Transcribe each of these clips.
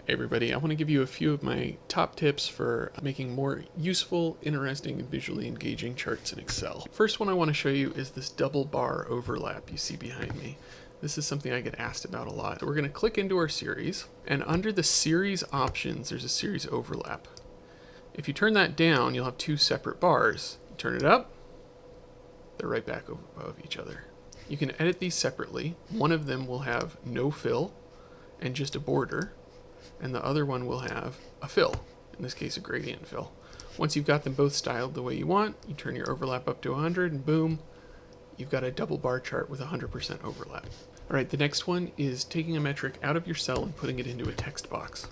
Hey everybody, I want to give you a few of my top tips for making more useful, interesting, and visually engaging charts in Excel. First one I want to show you is this double bar overlap you see behind me. This is something I get asked about a lot. So we're going to click into our series, and under the series options, there's a series overlap. If you turn that down, you'll have two separate bars. You turn it up, they're right back above each other. You can edit these separately. One of them will have no fill and just a border, and the other one will have a fill, in this case a gradient fill. Once you've got them both styled the way you want, you turn your overlap up to 100 and boom, you've got a double bar chart with 100% overlap. All right, the next one is taking a metric out of your cell and putting it into a text box.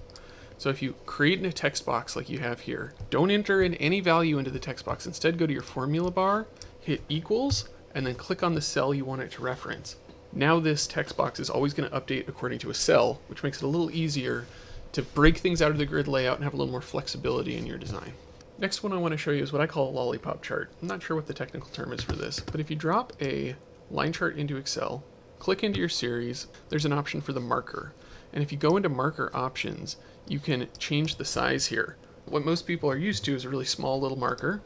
So if you create in a text box like you have here, don't enter in any value into the text box. Instead, go to your formula bar, hit equals, and then click on the cell you want it to reference. Now this text box is always going to update according to a cell, which makes it a little easier to break things out of the grid layout and have a little more flexibility in your design. Next one I want to show you is what I call a lollipop chart. I'm not sure what the technical term is for this, but if you drop a line chart into Excel, click into your series, there's an option for the marker. And if you go into marker options, you can change the size here. What most people are used to is a really small little marker,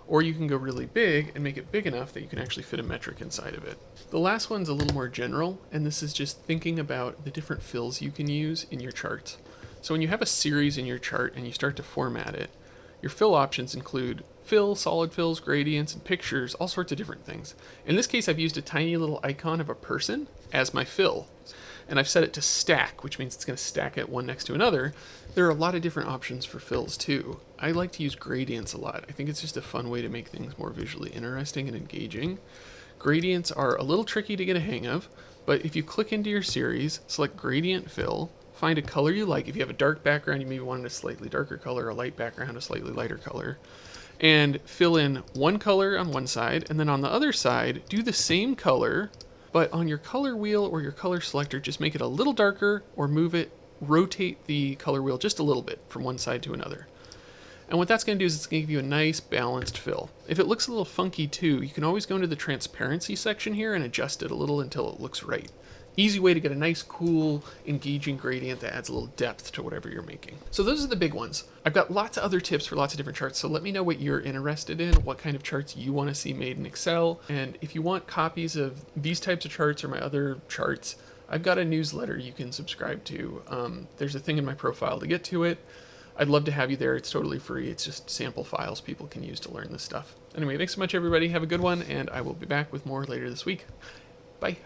or you can go really big and make it big enough that you can actually fit a metric inside of it. The last one's a little more general, and this is just thinking about the different fills you can use in your charts. So when you have a series in your chart and you start to format it, your fill options include fill, solid fills, gradients, and pictures, all sorts of different things. In this case, I've used a tiny little icon of a person as my fill. And I've set it to stack, which means it's going to stack it one next to another. There are a lot of different options for fills too. I like to use gradients a lot. I think it's just a fun way to make things more visually interesting and engaging. Gradients are a little tricky to get a hang of, but if you click into your series, select gradient fill, find a color you like. If you have a dark background, you maybe want a slightly darker color, a light background, a slightly lighter color, and fill in one color on one side, and then on the other side, do the same color, but on your color wheel or your color selector, just make it a little darker or rotate the color wheel just a little bit from one side to another. And what that's going to do is it's going to give you a nice balanced fill. If it looks a little funky too, you can always go into the transparency section here and adjust it a little until it looks right. Easy way to get a nice, cool, engaging gradient that adds a little depth to whatever you're making. So those are the big ones. I've got lots of other tips for lots of different charts, so let me know what you're interested in, what kind of charts you want to see made in Excel, and if you want copies of these types of charts or my other charts, I've got a newsletter you can subscribe to. There's a thing in my profile to get to it. I'd love to have you there. It's totally free. It's just sample files people can use to learn this stuff. Anyway, thanks so much, everybody. Have a good one, and I will be back with more later this week. Bye.